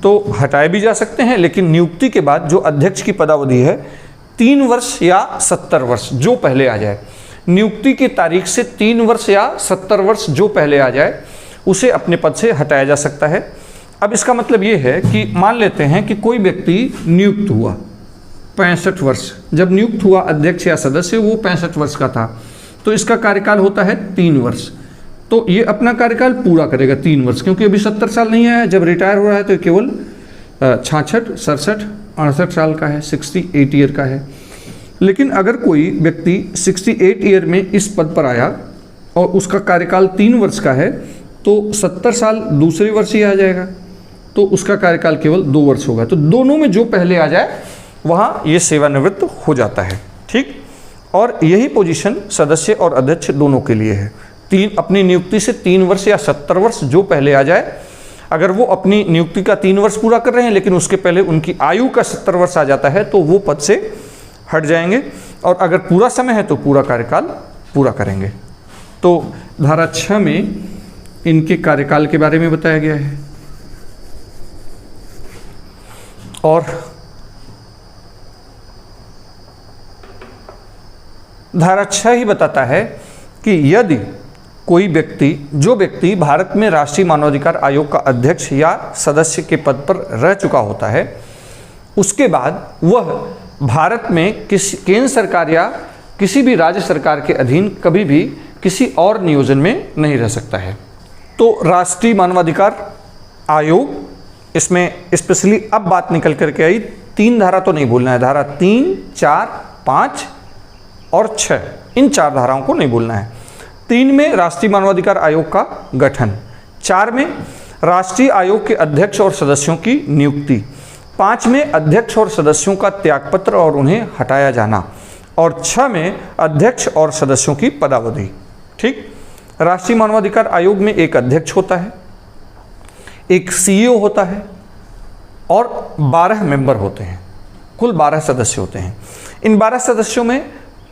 तो हटाए भी जा सकते हैं, लेकिन नियुक्ति के बाद जो अध्यक्ष की पदावधि है 3 वर्ष या 70 वर्ष जो पहले आ जाए, नियुक्ति की तारीख से 3 वर्ष या 70 वर्ष जो पहले आ जाए उसे अपने पद से हटाया जा सकता है। अब इसका मतलब ये है कि मान लेते हैं कि कोई व्यक्ति नियुक्त हुआ 65 वर्ष, जब नियुक्त हुआ अध्यक्ष या सदस्य वो 65 वर्ष का था, तो इसका कार्यकाल होता है 3 वर्ष। तो ये अपना कार्यकाल पूरा करेगा 3 वर्ष, क्योंकि अभी 70 साल नहीं आया, जब रिटायर हो रहा है तो केवल 66, 67, 68 साल का है, 68 ईयर का है। लेकिन अगर कोई व्यक्ति 68 ईयर में इस पद पर आया और उसका कार्यकाल 3 वर्ष का है, तो 70 साल दूसरे वर्ष ही आ जाएगा, तो उसका कार्यकाल केवल 2 वर्ष होगा। तो दोनों में जो पहले आ जाए वहाँ ये सेवानिवृत्त हो जाता है। ठीक, और यही पोजीशन सदस्य और अध्यक्ष दोनों के लिए है। अपनी नियुक्ति से 3 वर्ष या 70 वर्ष जो पहले आ जाए अगर वो अपनी नियुक्ति का 3 वर्ष पूरा कर रहे हैं लेकिन उसके पहले उनकी आयु का 70 वर्ष आ जाता है तो वो पद से हट जाएंगे, और अगर पूरा समय है तो पूरा कार्यकाल पूरा करेंगे। तो धारा 6 में इनके कार्यकाल के बारे में बताया गया है। और धारा 6 ही बताता है कि यदि कोई व्यक्ति, जो व्यक्ति भारत में राष्ट्रीय मानवाधिकार आयोग का अध्यक्ष या सदस्य के पद पर रह चुका होता है, उसके बाद वह भारत में किसी केंद्र सरकार या किसी भी राज्य सरकार के अधीन कभी भी किसी और नियोजन में नहीं रह सकता है। तो राष्ट्रीय मानवाधिकार आयोग, इसमें स्पेशली अब बात निकल करके आई, 3 धारा तो नहीं भूलना है, धारा 3, 4, 5 और 6, इन 4 धाराओं को नहीं भूलना है। 3 में राष्ट्रीय मानवाधिकार आयोग का गठन, 4 में राष्ट्रीय आयोग के अध्यक्ष और सदस्यों की नियुक्ति, 5 में अध्यक्ष और सदस्यों का त्यागपत्र और उन्हें हटाया जाना, और 6 में अध्यक्ष और सदस्यों की पदावधि। ठीक, राष्ट्रीय मानवाधिकार आयोग में एक अध्यक्ष होता है, एक सीईओ होता है और 12 मेंबर होते हैं, कुल 12 सदस्य होते हैं। इन 12 सदस्यों में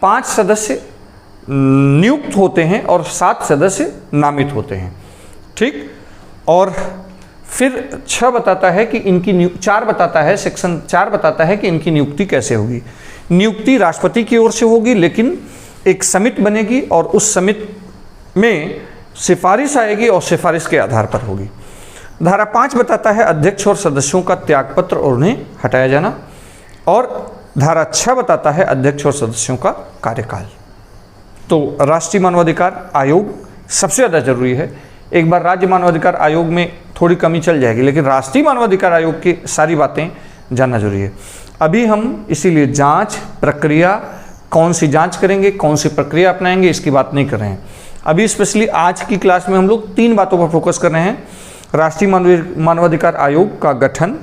5 सदस्य नियुक्त होते हैं और 7 सदस्य नामित होते हैं। ठीक, और फिर 6 बताता है कि इनकी 4 बताता है, सेक्शन 4 बताता है कि इनकी नियुक्ति कैसे होगी। नियुक्ति राष्ट्रपति की ओर से होगी, लेकिन एक समिति बनेगी और उस समिति में सिफारिश आएगी और सिफारिश के आधार पर होगी। धारा 5 बताता है अध्यक्ष और सदस्यों का त्यागपत्र और उन्हें हटाया जाना, और धारा 6 बताता है अध्यक्ष और सदस्यों का कार्यकाल। तो राष्ट्रीय मानवाधिकार आयोग सबसे ज़्यादा जरूरी है। एक बार राज्य मानवाधिकार आयोग में थोड़ी कमी चल जाएगी, लेकिन राष्ट्रीय मानवाधिकार आयोग की सारी बातें जानना जरूरी है। अभी हम इसीलिए जांच प्रक्रिया, कौन सी जांच करेंगे, कौन सी प्रक्रिया अपनाएंगे, इसकी बात नहीं कर रहे हैं। अभी स्पेशली आज की क्लास में हम लोग 3 बातों पर फोकस कर रहे हैं। राष्ट्रीय मानवाधिकार आयोग का गठन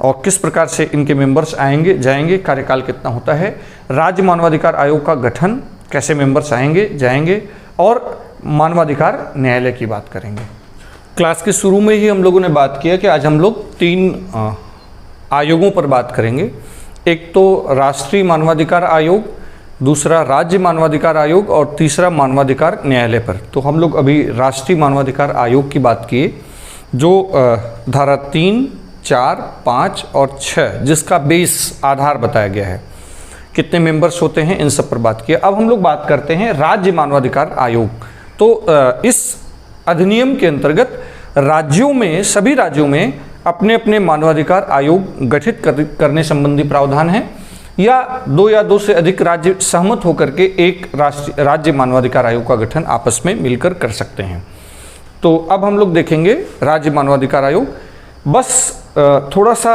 और किस प्रकार से इनके मेंबर्स आएंगे जाएंगे, कार्यकाल कितना होता है, राज्य मानवाधिकार आयोग का गठन, कैसे मेंबर्स आएंगे जाएंगे, और मानवाधिकार न्यायालय की बात करेंगे। क्लास के शुरू में ही हम लोगों ने बात किया कि आज हम लोग 3 आयोगों पर बात करेंगे। एक तो राष्ट्रीय मानवाधिकार आयोग, दूसरा राज्य मानवाधिकार आयोग और तीसरा मानवाधिकार न्यायालय पर। तो हम लोग अभी राष्ट्रीय मानवाधिकार आयोग की बात किए, जो धारा 3, 4, 5 और 6 जिसका बेस आधार बताया गया है, कितने मेंबर्स होते हैं, इन सब पर बात किया। अब हम लोग बात करते हैं राज्य मानवाधिकार आयोग। तो इस अधिनियम के अंतर्गत राज्यों में, सभी राज्यों में अपने अपने मानवाधिकार आयोग गठित करने संबंधी प्रावधान है, या 2 या 2 से अधिक राज्य सहमत होकर के एक राज्य मानवाधिकार आयोग का गठन आपस में मिलकर कर सकते हैं। तो अब हम लोग देखेंगे राज्य मानवाधिकार आयोग। बस थोड़ा सा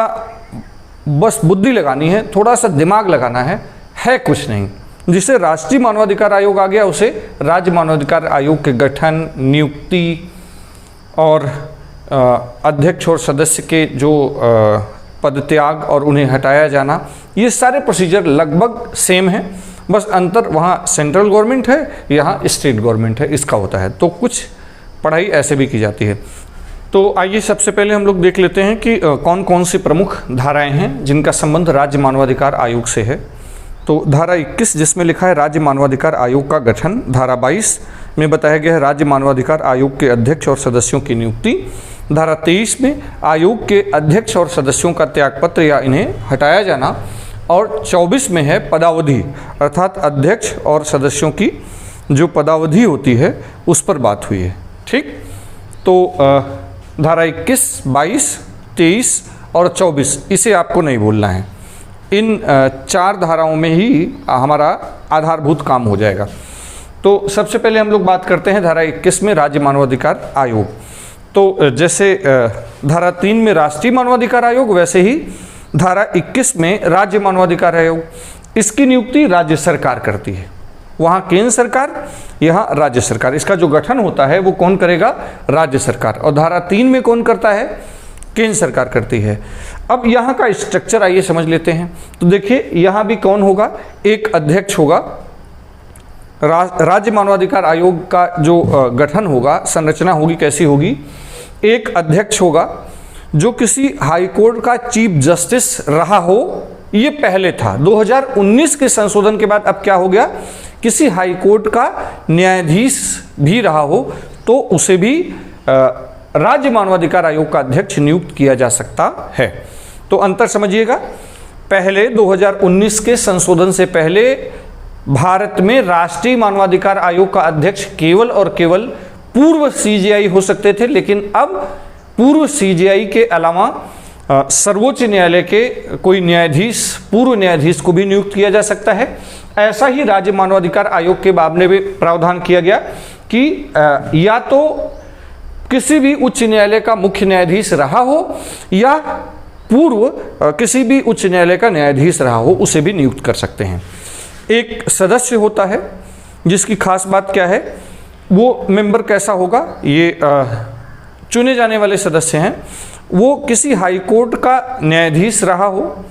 बस बुद्धि लगानी है, थोड़ा सा दिमाग लगाना है कुछ नहीं। जिसे राष्ट्रीय मानवाधिकार आयोग आ गया, उसे राज्य मानवाधिकार आयोग के गठन, नियुक्ति और अध्यक्ष और सदस्य के जो पदत्याग और उन्हें हटाया जाना, ये सारे प्रोसीजर लगभग सेम है। बस अंतर वहाँ सेंट्रल गवर्नमेंट है, यहाँ स्टेट गवर्नमेंट है, इसका होता है। तो कुछ पढ़ाई ऐसे भी की जाती है। तो आइए सबसे पहले हम लोग देख लेते हैं कि कौन कौन सी प्रमुख धाराएं हैं जिनका संबंध राज्य मानवाधिकार आयोग से है। तो धारा 21 जिसमें लिखा है राज्य मानवाधिकार आयोग का गठन, धारा 22 में बताया गया है राज्य मानवाधिकार आयोग के अध्यक्ष और सदस्यों की नियुक्ति, धारा 23 में आयोग के अध्यक्ष और सदस्यों का त्यागपत्र या इन्हें हटाया जाना, और 24 में है पदावधि, अर्थात अध्यक्ष और सदस्यों की जो पदावधि होती है उस पर बात हुई है। ठीक, तो धारा 21, 22, 23 और 24 इसे आपको नहीं भूलना है। इन 4 धाराओं में ही हमारा आधारभूत काम हो जाएगा। तो सबसे पहले हम लोग बात करते हैं धारा 21 में राज्य मानवाधिकार आयोग। तो जैसे धारा 3 में राष्ट्रीय मानवाधिकार आयोग, वैसे ही धारा 21 में राज्य मानवाधिकार आयोग, इसकी नियुक्ति राज्य सरकार करती है। वहाँ केंद्र सरकार, यहाँ राज्य सरकार। इसका जो गठन होता है वो कौन करेगा? राज्य सरकार। और धारा 3 में कौन करता है? केंद्र सरकार करती है। अब यहाँ का स्ट्रक्चर आइए समझ लेते हैं। तो देखिए यहाँ भी कौन होगा? एक अध्यक्ष होगा। राज्य मानवाधिकार आयोग का जो गठन होगा, संरचना होगी, कैसी होगी? एक अध्यक्ष होगा जो किसी हाई कोर्ट का चीफ जस्टिस रहा हो। ये पहले था, 2019 के संशोधन के बाद अब क्या हो गया, किसी हाई कोर्ट का न्यायाधीश भी रहा हो तो उसे भी राज्य मानवाधिकार आयोग का अध्यक्ष नियुक्त किया जा सकता है। तो अंतर समझिएगा, पहले 2019 के संशोधन से पहले भारत में राष्ट्रीय मानवाधिकार आयोग का अध्यक्ष केवल और केवल पूर्व सीजेआई हो सकते थे, लेकिन अब पूर्व सीजेआई के अलावा सर्वोच्च न्यायालय के कोई न्यायाधीश, पूर्व न्यायाधीश को भी नियुक्त किया जा सकता है। ऐसा ही राज्य मानवाधिकार आयोग के मामले में प्रावधान किया गया कि या तो किसी भी उच्च न्यायालय का मुख्य न्यायाधीश रहा हो या पूर्व किसी भी उच्च न्यायालय का न्यायाधीश रहा हो, उसे भी नियुक्त कर सकते हैं। एक सदस्य होता है जिसकी खास बात क्या है, वो मेंबर कैसा होगा, ये चुने जाने वाले सदस्य हैं, वो किसी हाई कोर्ट का न्यायाधीश रहा हो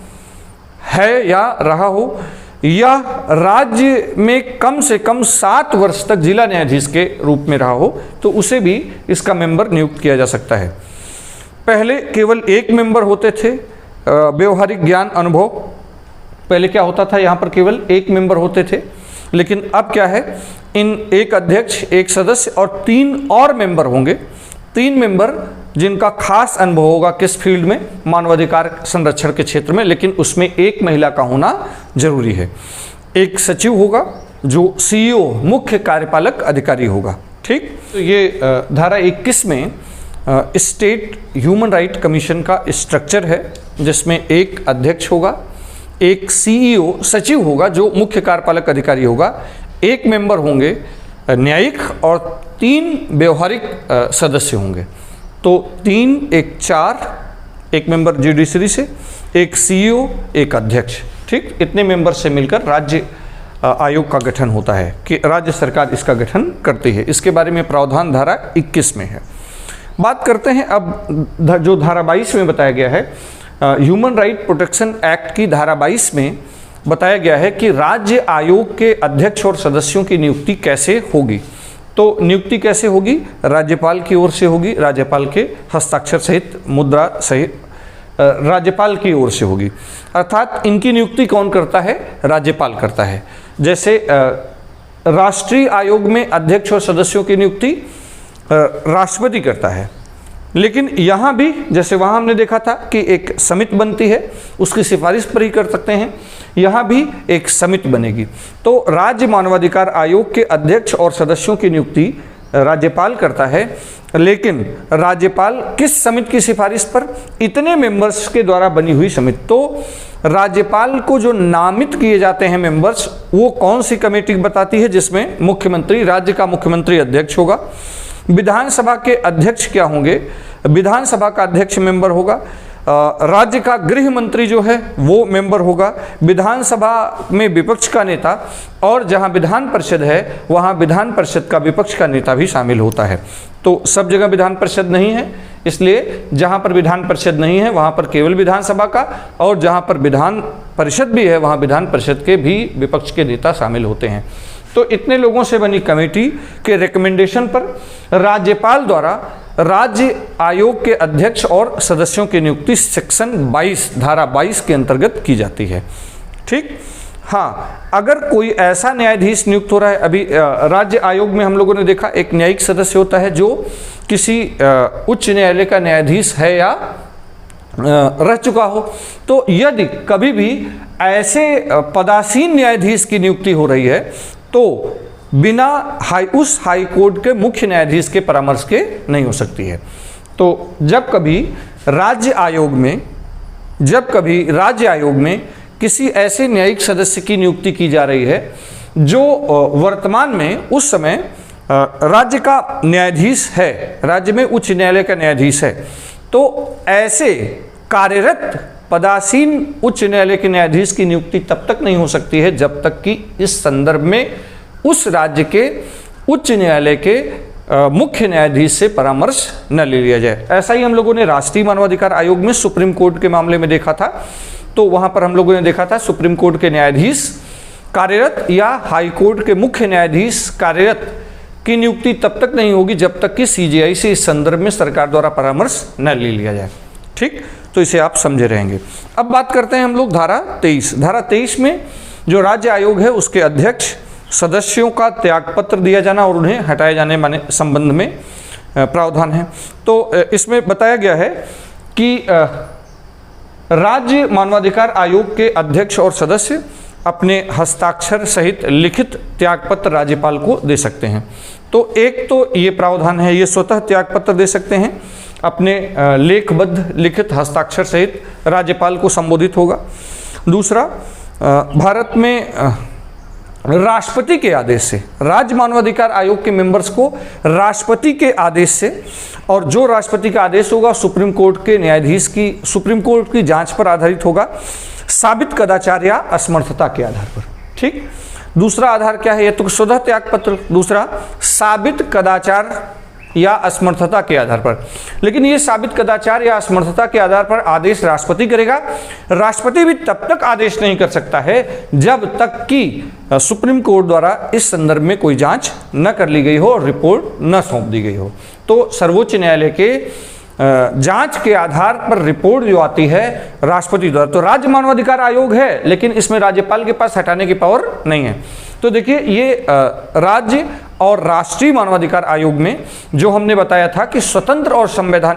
है या रहा हो, या राज्य में कम से कम 7 वर्ष तक जिला न्यायाधीश के रूप में रहा हो, तो उसे भी इसका मेंबर नियुक्त किया जा सकता है। पहले केवल एक मेंबर होते थे, व्यवहारिक ज्ञान अनुभव, पहले क्या होता था, यहाँ पर केवल एक मेंबर होते थे, लेकिन अब क्या है, इन एक अध्यक्ष, एक सदस्य और 3 और मेंबर होंगे। 3 मेंबर जिनका खास अनुभव होगा किस फील्ड में, मानवाधिकार संरक्षण के क्षेत्र में, लेकिन उसमें एक महिला का होना जरूरी है। एक सचिव होगा जो सीईओ, मुख्य कार्यपालक अधिकारी होगा। ठीक, तो ये धारा 21 में स्टेट ह्यूमन राइट कमीशन का स्ट्रक्चर है, जिसमें एक अध्यक्ष होगा, एक सीईओ सचिव होगा जो मुख्य कार्यपालक अधिकारी होगा, एक मेंबर होंगे न्यायिक और 3 व्यवहारिक सदस्य होंगे। तो 3, 1, 4, एक मेंबर जुडिशरी से, एक सीईओ, एक अध्यक्ष। ठीक, इतने मेंबर से मिलकर राज्य आयोग का गठन होता है कि राज्य सरकार इसका गठन करती है। इसके बारे में प्रावधान धारा 21 में है। बात करते हैं अब जो धारा 22 में बताया गया है, ह्यूमन राइट प्रोटेक्शन एक्ट की धारा 22 में बताया गया है कि राज्य आयोग के अध्यक्ष और सदस्यों की नियुक्ति कैसे होगी। तो नियुक्ति कैसे होगी, राज्यपाल की ओर से होगी, राज्यपाल के हस्ताक्षर सहित, मुद्रा सहित राज्यपाल की ओर से होगी। अर्थात इनकी नियुक्ति कौन करता है, राज्यपाल करता है। जैसे राष्ट्रीय आयोग में अध्यक्ष और सदस्यों की नियुक्ति राष्ट्रपति करता है, लेकिन यहाँ भी जैसे वहाँ हमने देखा था कि एक समिति बनती है, उसकी सिफारिश पर ही कर सकते हैं, यहाँ भी एक समिति बनेगी। तो राज्य मानवाधिकार आयोग के अध्यक्ष और सदस्यों की नियुक्ति राज्यपाल करता है, लेकिन राज्यपाल किस समिति की सिफारिश पर, इतने मेंबर्स के द्वारा बनी हुई समिति। तो राज्यपाल को जो नामित किए जाते हैं मेंबर्स, वो कौन सी कमेटी बताती है, जिसमें मुख्यमंत्री, राज्य का मुख्यमंत्री अध्यक्ष होगा। विधानसभा के अध्यक्ष क्या होंगे, विधानसभा का अध्यक्ष मेंबर होगा, राज्य का गृह मंत्री जो है वो मेंबर होगा, विधानसभा में विपक्ष का नेता, और जहां विधान परिषद है वहां विधान परिषद का विपक्ष का नेता भी शामिल होता है। तो सब जगह विधान परिषद नहीं है, इसलिए जहां पर विधान परिषद नहीं है वहां पर केवल विधानसभा का, और जहां पर विधान परिषद भी है वहां विधान परिषद के भी विपक्ष के नेता शामिल होते हैं। तो इतने लोगों से बनी कमेटी के रिकमेंडेशन पर राज्यपाल द्वारा राज्य आयोग के अध्यक्ष और सदस्यों की नियुक्ति सेक्शन 22 धारा 22 के अंतर्गत की जाती है। ठीक, हाँ, अगर कोई ऐसा न्यायाधीश नियुक्त हो रहा है, अभी राज्य आयोग में हम लोगों ने देखा एक न्यायिक सदस्य होता है जो किसी उच्च न्यायालय का न्यायाधीश है या रह चुका हो। तो यदि कभी भी ऐसे पदासीन न्यायाधीश की नियुक्ति हो रही है तो बिना उस हाई कोर्ट के मुख्य न्यायाधीश के परामर्श के नहीं हो सकती है। तो जब कभी राज्य आयोग में किसी ऐसे न्यायिक सदस्य की नियुक्ति की जा रही है जो वर्तमान में उस समय राज्य का न्यायाधीश है, राज्य में उच्च न्यायालय का न्यायाधीश है, तो ऐसे कार्यरत पदासीन उच्च न्यायालय के न्यायाधीश की नियुक्ति तब तक नहीं हो सकती है जब तक कि इस संदर्भ में उस राज्य के उच्च न्यायालय के मुख्य न्यायाधीश से परामर्श न ले लिया जाए। ऐसा ही हम लोगों ने राष्ट्रीय मानवाधिकार आयोग में सुप्रीम कोर्ट के मामले में देखा था। तो वहां पर हम लोगों ने देखा था सुप्रीम कोर्ट के न्यायाधीश कार्यरत या हाई कोर्ट के मुख्य न्यायाधीश कार्यरत की नियुक्ति तब तक नहीं होगी जब तक कि सीजीआई से इस संदर्भ में सरकार द्वारा परामर्श न ले लिया जाए। ठीक, तो इसे आप समझे रहेंगे। अब बात करते हैं हम लोग धारा 23। धारा 23 में जो राज्य आयोग है उसके अध्यक्ष सदस्यों का त्यागपत्र दिया जाना और उन्हें हटाए जाने माने संबंध में प्रावधान है। तो इसमें बताया गया है कि राज्य मानवाधिकार आयोग के अध्यक्ष और सदस्य अपने हस्ताक्षर सहित लिखित त्यागपत्र राज्यपाल को दे सकते हैं। तो एक तो ये प्रावधान है, ये स्वतः त्यागपत्र दे सकते हैं, अपने लेखबद्ध लिखित हस्ताक्षर सहित राज्यपाल को संबोधित होगा। दूसरा, भारत में राष्ट्रपति के आदेश से, राज्य मानवाधिकार आयोग के मेंबर्स को राष्ट्रपति के आदेश से, और जो राष्ट्रपति का आदेश होगा सुप्रीम कोर्ट के न्यायाधीश की, सुप्रीम कोर्ट की जांच पर आधारित होगा, साबित कदाचार या असमर्थता के आधार पर। ठीक, दूसरा आधार क्या है, ये तो स्वतः त्यागपत्र, दूसरा साबित कदाचार या असमर्थता के आधार पर। लेकिन ये साबित कदाचार या असमर्थता के आधार पर आदेश राष्ट्रपति करेगा। राष्ट्रपति भी तब तक आदेश नहीं कर सकता है जब तक कि सुप्रीम कोर्ट द्वारा इस संदर्भ में कोई जांच न कर ली गई हो और रिपोर्ट न सौंप दी गई हो। तो सर्वोच्च न्यायालय के जांच के आधार पर रिपोर्ट जो आती है राष्ट्रपति द्वारा, तो राज्य मानवाधिकार आयोग है लेकिन इसमें राज्यपाल के पास हटाने की पावर नहीं है। तो देखिए, ये राज्य और राष्ट्रीय मानवाधिकार आयोग में जो हमने बताया था कि स्वतंत्र और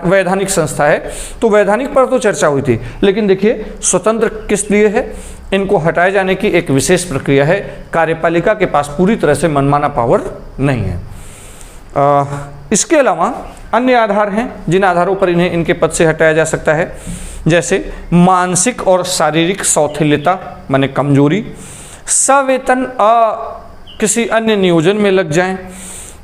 वैधानिक संस्था है, तो वैधानिक पर तो चर्चा हुई थी, लेकिन देखिए स्वतंत्र किस लिए है, इनको हटाए जाने की एक विशेष प्रक्रिया है। कार्यपालिका के पास पूरी तरह से मनमाना पावर नहीं है। इसके अलावा अन्य आधार हैं जिन आधारों पर इन्हें इनके पद से हटाया जा सकता है, जैसे मानसिक और शारीरिक सौथिल्यता माने कमजोरी, सवेतन किसी अन्य नियोजन में लग जाएं,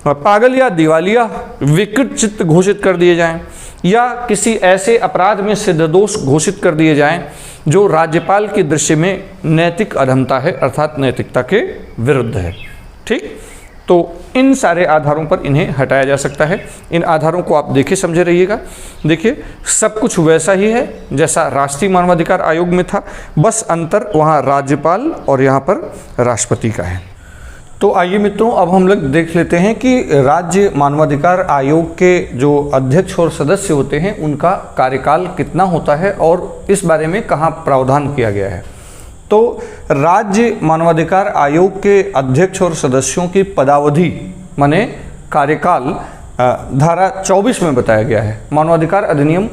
पागल या दिवालिया विकृत चित्त घोषित कर दिए जाएं, या किसी ऐसे अपराध में सिद्ध दोष घोषित कर दिए जाएं जो राज्यपाल की दृष्टि में नैतिक अधमता है, अर्थात नैतिकता के विरुद्ध है। ठीक, तो इन सारे आधारों पर इन्हें हटाया जा सकता है। इन आधारों को आप देखे समझे रहिएगा। देखिए, सब कुछ वैसा ही है जैसा राष्ट्रीय मानवाधिकार आयोग में था, बस अंतर वहाँ राज्यपाल और यहाँ पर राष्ट्रपति का है। तो आइए मित्रों, अब हम लोग देख लेते हैं कि राज्य मानवाधिकार आयोग के जो अध्यक्ष और सदस्य होते हैं उनका कार्यकाल कितना होता है और इस बारे में कहाँ प्रावधान किया गया है। तो राज्य मानवाधिकार आयोग के अध्यक्ष और सदस्यों की पदावधि माने कार्यकाल धारा 24 में बताया गया है। मानवाधिकार अधिनियम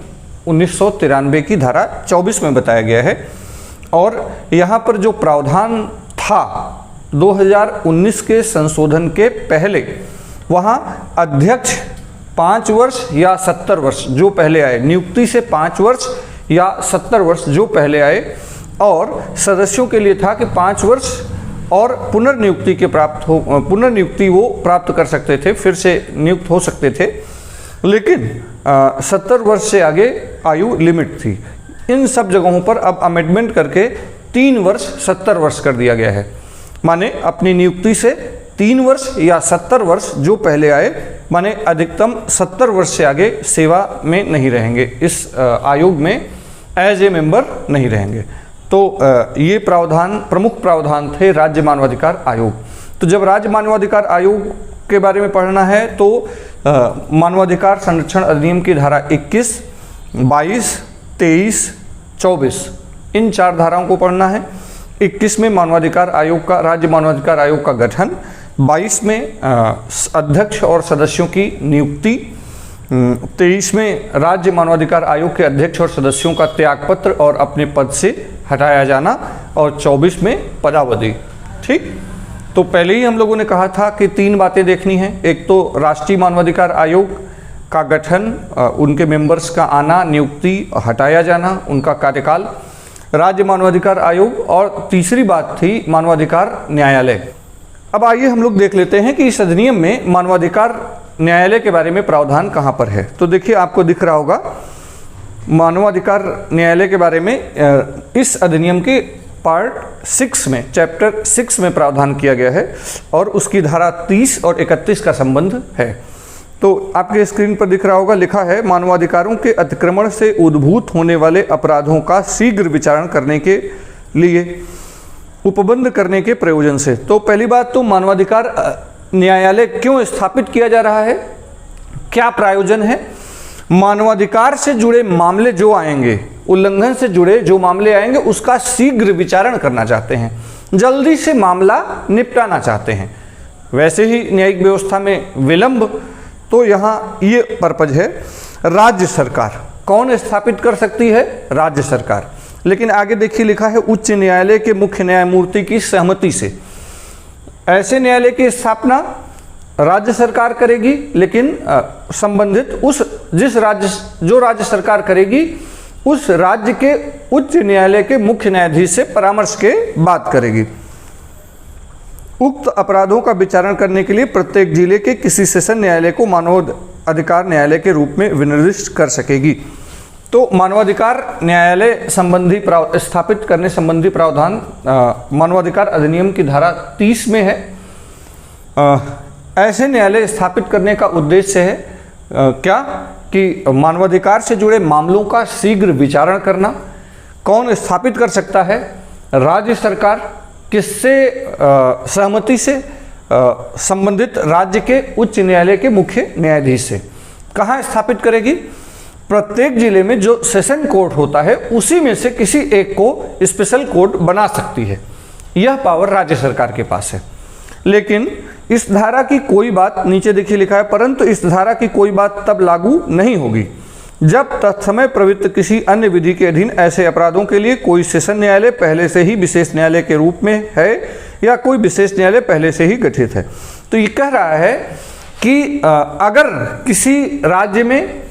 1993 की धारा 24 में बताया गया है, और यहाँ पर जो प्रावधान था 2019 के संशोधन के पहले, वहाँ अध्यक्ष 5 वर्ष या 70 वर्ष जो पहले आए, नियुक्ति से 5 वर्ष या 70 वर्ष जो पहले आए, और सदस्यों के लिए था कि 5 वर्ष और पुनर्नियुक्ति वो प्राप्त कर सकते थे, फिर से नियुक्त हो सकते थे, लेकिन 70 वर्ष से आगे आयु लिमिट थी। इन सब जगहों पर अब अमेंडमेंट करके 3 वर्ष 70 वर्ष कर दिया गया है। माने अपनी नियुक्ति से 3 वर्ष या 70 वर्ष जो पहले आए, माने अधिकतम 70 वर्ष से आगे सेवा में नहीं रहेंगे, इस आयोग में एज ए मेंबर नहीं रहेंगे। तो ये प्रावधान, प्रमुख प्रावधान थे राज्य मानवाधिकार आयोग। तो जब राज्य मानवाधिकार आयोग के बारे में पढ़ना है तो मानवाधिकार संरक्षण अधिनियम की धारा 21, 22, 23, 24 इन 4 धाराओं को पढ़ना है। 21 में मानवाधिकार आयोग का, राज्य मानवाधिकार आयोग का गठन, 22 में अध्यक्ष और सदस्यों की नियुक्ति, 23 में राज्य मानवाधिकार आयोग के अध्यक्ष और सदस्यों का त्यागपत्र और अपने पद से हटाया जाना, और 24 में पदावधि। ठीक, तो पहले ही हम लोगों ने कहा था कि 3 बातें देखनी है। एक तो राष्ट्रीय मानवाधिकार आयोग का गठन, उनके मेंबर्स का आना, नियुक्ति, हटाया जाना, उनका कार्यकाल, राज्य मानवाधिकार आयोग, और तीसरी बात थी मानवाधिकार न्यायालय। अब आइए हम लोग देख लेते हैं कि इस अधिनियम में मानवाधिकार न्यायालय के बारे में प्रावधान कहाँ पर है। तो देखिए, आपको दिख रहा होगा मानवाधिकार न्यायालय के बारे में इस अधिनियम के पार्ट 6 में, चैप्टर 6 में प्रावधान किया गया है, और उसकी धारा 30 और 31 का संबंध है। तो आपके स्क्रीन पर दिख रहा होगा, लिखा है मानवाधिकारों के अतिक्रमण से उद्भूत होने वाले अपराधों का शीघ्र विचारण करने के लिए उपबंध करने के प्रयोजन से। तो पहली बात तो मानवाधिकार न्यायालय क्यों स्थापित किया जा रहा है, क्या प्रयोजन है, मानवाधिकार से जुड़े मामले जो आएंगे, उल्लंघन से जुड़े जो मामले आएंगे उसका शीघ्र विचारण करना चाहते हैं, जल्दी से मामला निपटाना चाहते हैं। वैसे ही न्यायिक व्यवस्था में विलंब, तो यहाँ ये पर्पज है। राज्य सरकार कौन स्थापित कर सकती है, राज्य सरकार। लेकिन आगे देखिए लिखा है उच्च न्यायालय के मुख्य न्यायमूर्ति की सहमति से। ऐसे न्यायालय की स्थापना राज्य सरकार करेगी, लेकिन संबंधित जो राज्य सरकार करेगी उस राज्य के उच्च न्यायालय के मुख्य न्यायाधीश से परामर्श के बाद करेगी। उक्त अपराधों का विचारण करने के लिए प्रत्येक जिले के किसी सेशन न्यायालय को मानवाधिकार न्यायालय के रूप में विनिर्दिष्ट कर सकेगी। तो मानवाधिकार न्यायालय संबंधी स्थापित करने संबंधी प्रावधान मानवाधिकार अधिनियम की धारा 30 में है। ऐसे न्यायालय स्थापित करने का उद्देश्य है क्या कि मानवाधिकार से जुड़े मामलों का शीघ्र विचारण करना। कौन स्थापित कर सकता है, राज्य सरकार। किससे सहमति से, संबंधित राज्य के उच्च न्यायालय के मुख्य न्यायाधीश से। कहाँ स्थापित करेगी, प्रत्येक जिले में जो सेशन कोर्ट होता है उसी में से किसी एक को स्पेशल कोर्ट बना सकती है। यह पावर राज्य सरकार के पास है। लेकिन इस धारा की कोई बात, नीचे देखिए लिखा है, परंतु इस धारा की कोई बात तब लागू नहीं होगी जब तत्समय प्रवृत्त किसी अन्य विधि के अधीन ऐसे अपराधों के लिए कोई सेशन न्यायालय पहले से ही विशेष न्यायालय के रूप में है या कोई विशेष न्यायालय पहले से ही गठित है। तो ये कह रहा है कि अगर किसी राज्य में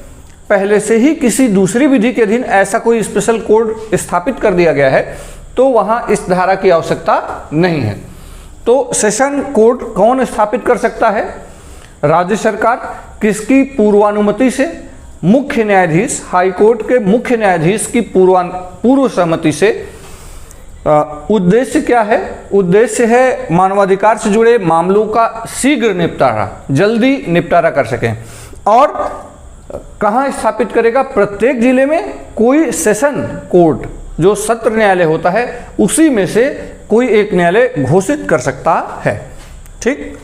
पहले से ही किसी दूसरी विधि के अधीन ऐसा कोई स्पेशल कोर्ट स्थापित कर दिया गया है तो वहां इस धारा की आवश्यकता नहीं है। तो सेशन कोर्ट कौन स्थापित कर सकता है, राज्य सरकार। किसकी पूर्वानुमति से, मुख्य न्यायाधीश, हाई कोर्ट के मुख्य न्यायाधीश की पूर्व सहमति से। उद्देश्य क्या है, उद्देश्य है मानवाधिकार से जुड़े मामलों का शीघ्र निपटारा, जल्दी निपटारा कर सकें। और कहाँ स्थापित करेगा, प्रत्येक जिले में कोई सेशन कोर्ट जो सत्र न्यायालय होता है उसी में से कोई एक न्यायालय घोषित कर सकता है। ठीक,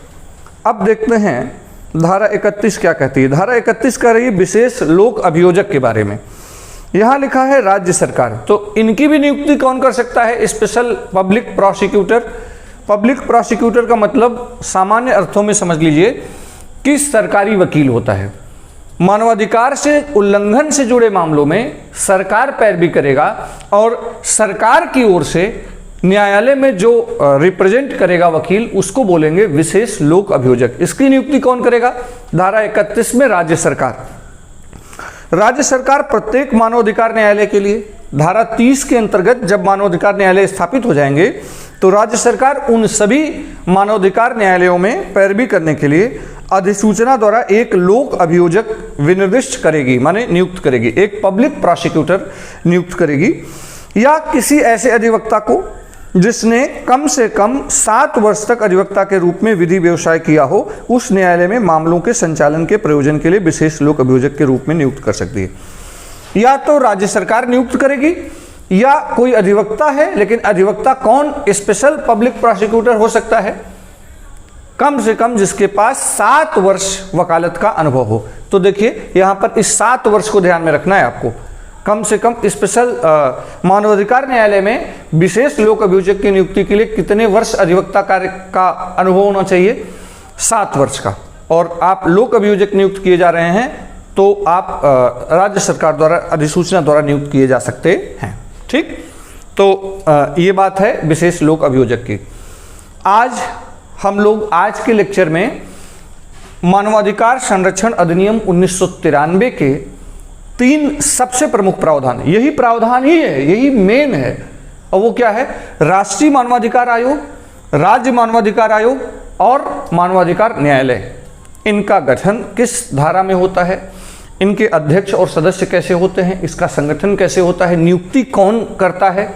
अब देखते हैं धारा 31 क्या कहती है। धारा 31 कह रही है विशेष लोक अभियोजक के बारे में। यहां लिखा है राज्य सरकार, तो इनकी भी नियुक्ति कौन कर सकता है, special public prosecutor. Public prosecutor का मतलब सामान्य अर्थों में समझ लीजिए कि सरकारी वकील होता है। मानवाधिकार से उल्लंघन से जुड़े मामलों में सरकार पैरवी करेगा और सरकार की ओर से न्यायालय में जो रिप्रेजेंट करेगा वकील उसको बोलेंगे विशेष लोक अभियोजक। इसकी नियुक्ति कौन करेगा, धारा 31 में राज्य सरकार। राज्य सरकार प्रत्येक मानवाधिकार न्यायालय के लिए, धारा 30 के अंतर्गत जब मानवाधिकार न्यायालय स्थापित हो जाएंगे तो राज्य सरकार उन सभी मानवाधिकार न्यायालयों में पैरवी करने के लिए अधिसूचना द्वारा एक लोक अभियोजक विनिर्दिष्ट करेगी, माने नियुक्त करेगी, एक पब्लिक प्रोसिक्यूटर नियुक्त करेगी, या किसी ऐसे अधिवक्ता को जिसने कम से कम 7 वर्ष तक अधिवक्ता के रूप में विधि व्यवसाय किया हो, उस न्यायालय में मामलों के संचालन के प्रयोजन के लिए विशेष लोक अभियोजक के रूप में नियुक्त कर सकती है। या तो राज्य सरकार नियुक्त करेगी या कोई अधिवक्ता है, लेकिन अधिवक्ता कौन, स्पेशल पब्लिक प्रोसिक्यूटर हो सकता है कम से कम जिसके पास 7 वर्ष वकालत का अनुभव हो। तो देखिए यहां पर इस 7 वर्ष को ध्यान में रखना है आपको। कम से कम स्पेशल मानवाधिकार न्यायालय में विशेष लोक अभियोजक की नियुक्ति के लिए कितने वर्ष अधिवक्ता कार्य का अनुभव होना चाहिए, 7 वर्ष का। और आप लोक अभियोजक नियुक्त किए जा रहे हैं तो आप राज्य सरकार द्वारा अधिसूचना द्वारा नियुक्त किए जा सकते हैं। ठीक, तो ये बात है विशेष लोक अभियोजक की। आज हम लोग आज के लेक्चर में मानवाधिकार संरक्षण अधिनियम 1993 के 3 सबसे प्रमुख प्रावधान, यही प्रावधान ही है, यही मेन है। और वो क्या है, राष्ट्रीय मानवाधिकार आयोग, राज्य मानवाधिकार आयोग और मानवाधिकार न्यायालय। इनका गठन किस धारा में होता है, इनके अध्यक्ष और सदस्य कैसे होते हैं, इसका संगठन कैसे होता है, नियुक्ति कौन करता है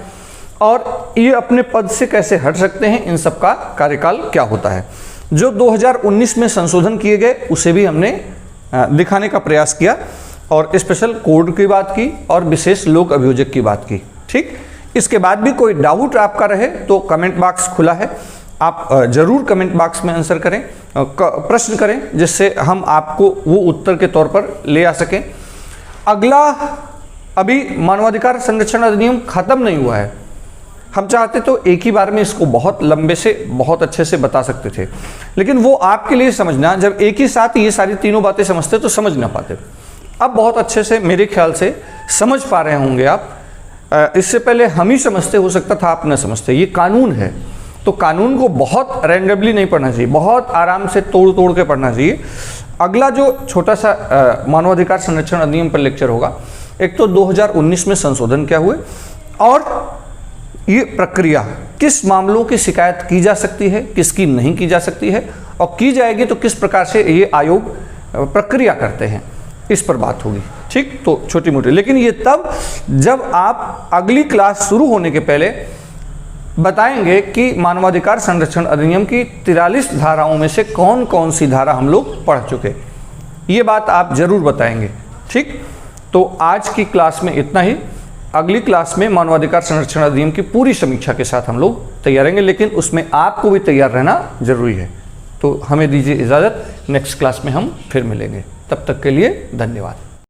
और ये अपने पद से कैसे हट सकते हैं, इन सब का कार्यकाल क्या होता है। जो 2019 में संशोधन किए गए उसे भी हमने दिखाने का प्रयास किया और स्पेशल कोड की बात की और विशेष लोक अभियोजक की बात की। ठीक, इसके बाद भी कोई डाउट आपका रहे तो कमेंट बॉक्स खुला है, आप जरूर कमेंट बॉक्स में आंसर करें, प्रश्न करें, जिससे हम आपको वो उत्तर के तौर पर ले आ सकें। अगला, अभी मानवाधिकार संरक्षण अधिनियम खत्म नहीं हुआ है। हम चाहते तो एक ही बार में इसको बहुत लंबे से बहुत अच्छे से बता सकते थे, लेकिन वो आपके लिए समझना, जब एक ही साथ ये सारी तीनों बातें समझते तो समझ ना पाते। अब बहुत अच्छे से मेरे ख्याल से समझ पा रहे होंगे आप। इससे पहले हम ही समझते, हो सकता था आप न समझते। ये कानून है, तो कानून को बहुत रैंडमली नहीं पढ़ना चाहिए, बहुत आराम से तोड़ तोड़ के पढ़ना चाहिए। अगला जो छोटा सा मानवाधिकार संरक्षण अधिनियम पर लेक्चर होगा, एक तो 2019 में संशोधन क्या हुए और ये प्रक्रिया, किस मामलों की शिकायत की जा सकती है, किसकी नहीं की जा सकती है, और की जाएगी तो किस प्रकार से ये आयोग प्रक्रिया करते हैं, इस पर बात होगी। ठीक, तो छोटी मोटी, लेकिन ये तब जब आप अगली क्लास शुरू होने के पहले बताएंगे कि मानवाधिकार संरक्षण अधिनियम की 43 धाराओं में से कौन कौन सी धारा हम लोग पढ़ चुके, ये बात आप जरूर बताएंगे। ठीक, तो आज की क्लास में इतना ही। अगली क्लास में मानवाधिकार संरक्षण अधिनियम की पूरी समीक्षा के साथ हम लोग तैयार रहेंगे, लेकिन उसमें आपको भी तैयार रहना जरूरी है। तो हमें दीजिए इजाज़त, नेक्स्ट क्लास में हम फिर मिलेंगे। तब तक के लिए धन्यवाद।